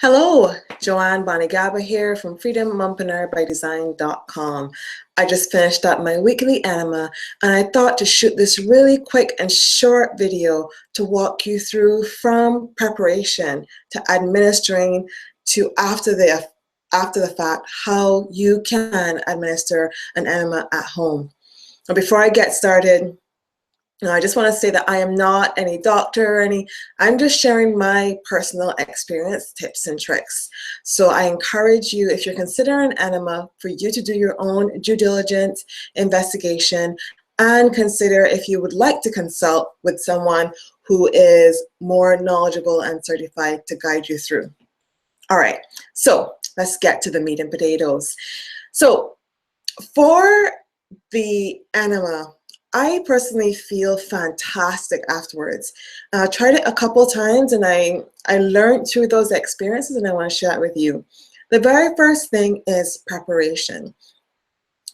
Hello, Joanne Bonigaba here from freedommompreneur-by-design.com. I just finished up my weekly enema and I thought to shoot this really quick and short video to walk you through from preparation to administering to after the fact how you can administer an enema at home. Now, before I get started, I just want to say that I am not any doctor I'm just sharing my personal experience, tips and tricks. So I encourage you, if you're considering enema, for you to do your own due diligence, investigation, and consider if you would like to consult with someone who is more knowledgeable and certified to guide you through. All right, so let's get to the meat and potatoes. So for the enema, I personally feel fantastic afterwards. I tried it a couple times and I learned through those experiences, and I want to share it with you. The very first thing is preparation.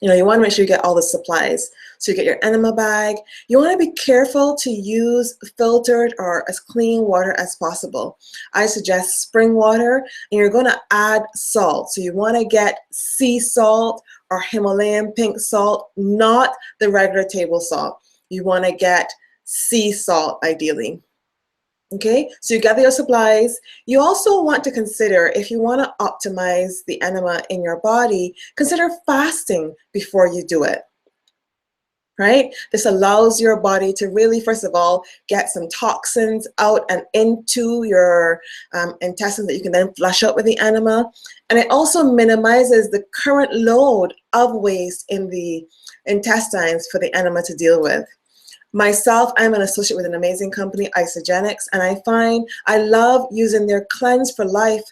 You want to make sure you get all the supplies. So you get your enema bag. You want to be careful to use filtered or as clean water as possible. I suggest spring water, and you're going to add salt. So you want to get sea salt or Himalayan pink salt, not the regular table salt. You want to get sea salt ideally. Okay, so you gather your supplies. You also want to consider, if you want to optimize the enema in your body, consider fasting before you do it, right? This allows your body to really, first of all, get some toxins out and into your intestines that you can then flush out with the enema. And it also minimizes the current load of waste in the intestines for the enema to deal with. Myself, I'm an associate with an amazing company, Isogenics, and I find I love using their Cleanse for Life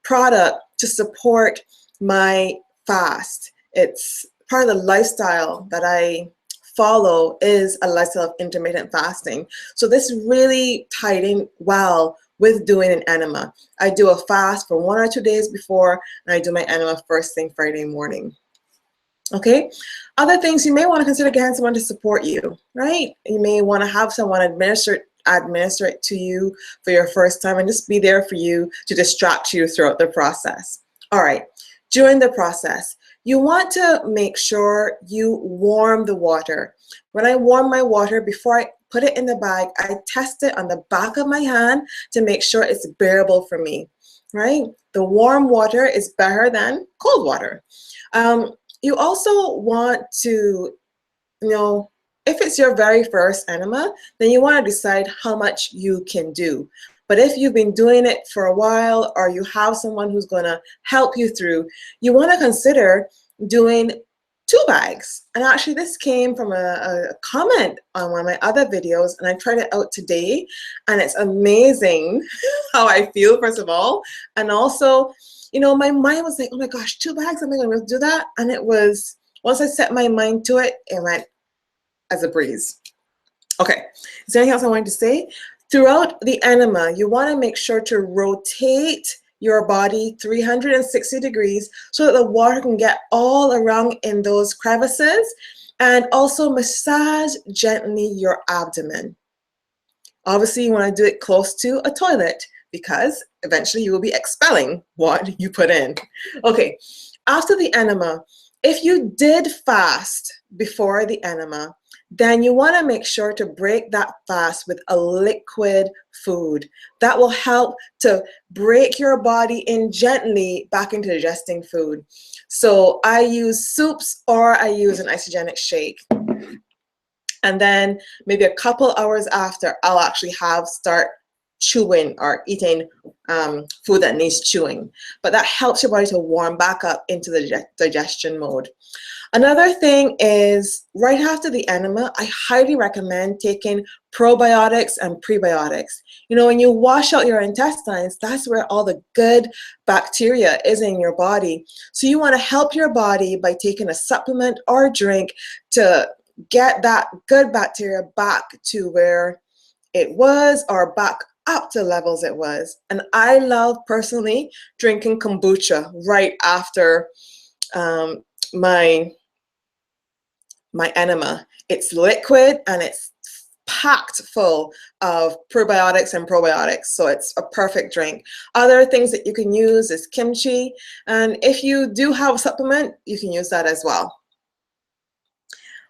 product to support my fast. It's part of the lifestyle that I follow, is a lifestyle of intermittent fasting. So this really tied in well with doing an enema. I do a fast for 1 or 2 days before, and I do my enema first thing Friday morning. Okay, other things you may want to consider getting someone to support you, right? You may want to have someone administer it to you for your first time and just be there for you to distract you throughout the process. All right, during the process, you want to make sure you warm the water. When I warm my water, before I put it in the bag, I test it on the back of my hand to make sure it's bearable for me, right? The warm water is better than cold water. You also want to, if it's your very first enema, then you want to decide how much you can do. But if you've been doing it for a while, or you have someone who's going to help you through, you want to consider doing 2 bags. And actually this came from a comment on one of my other videos, and I tried it out today, and it's amazing how I feel, first of all. And also, my mind was like, oh my gosh, 2 bags, am I going to do that? And it was, once I set my mind to it, it went as a breeze. Okay, is there anything else I wanted to say? Throughout the enema, you want to make sure to rotate your body 360 degrees so that the water can get all around in those crevices, and also massage gently your abdomen. Obviously, you want to do it close to a toilet, because eventually you will be expelling what you put in. Okay, after the enema, if you did fast before the enema, then you want to make sure to break that fast with a liquid food. That will help to break your body in gently back into digesting food. So I use soups, or I use an isogenic shake. And then maybe a couple hours after, I'll actually start chewing or eating food that needs chewing. But that helps your body to warm back up into the digestion mode. Another thing is, right after the enema, I highly recommend taking probiotics and prebiotics. When you wash out your intestines, that's where all the good bacteria is in your body. So you want to help your body by taking a supplement or drink to get that good bacteria back to where it was, or back up to levels it was. And I love personally drinking kombucha right after my enema. It's liquid and it's packed full of prebiotics and probiotics, so it's a perfect drink. Other things that you can use is kimchi, and if you do have a supplement, you can use that as well.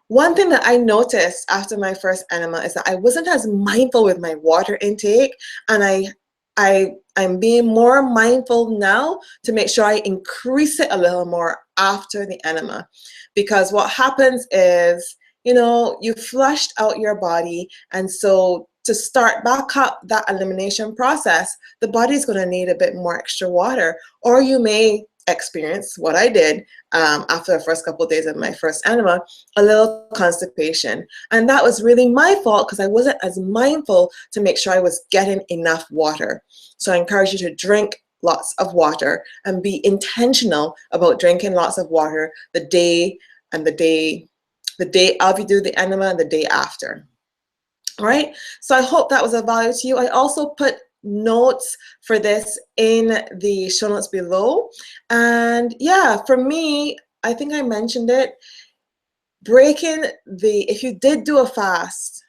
One thing that I noticed after my first enema is that I wasn't as mindful with my water intake, and I'm being more mindful now to make sure I increase it a little more after the enema. Because what happens is, you know, you flushed out your body, and so to start back up that elimination process, the body's going to need a bit more extra water, or you may experience what I did after the first couple of days of my first enema, a little constipation. And that was really my fault because I wasn't as mindful to make sure I was getting enough water. So I encourage you to drink lots of water and be intentional about drinking lots of water the day of you do the enema and the day after. All right, so I hope that was of value to you. I also put notes for this in the show notes below. And yeah, for me, I think I mentioned it, if you did do a fast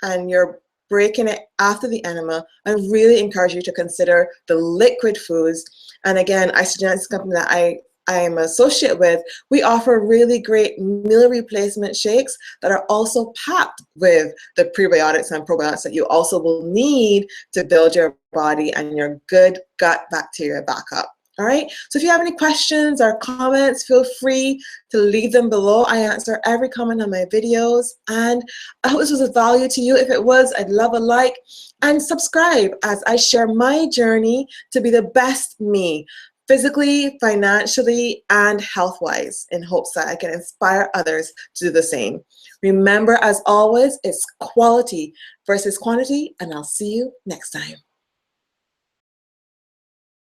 and you're breaking it after the enema, I really encourage you to consider the liquid foods. And again, Isogenics company that I am associated with, we offer really great meal replacement shakes that are also packed with the prebiotics and probiotics that you also will need to build your body and your good gut bacteria back up. All right, so if you have any questions or comments, feel free to leave them below. I answer every comment on my videos, and I hope this was of value to you. If it was, I'd love a like and subscribe as I share my journey to be the best me, physically, financially, and health-wise, in hopes that I can inspire others to do the same. Remember, as always, it's quality versus quantity, and I'll see you next time.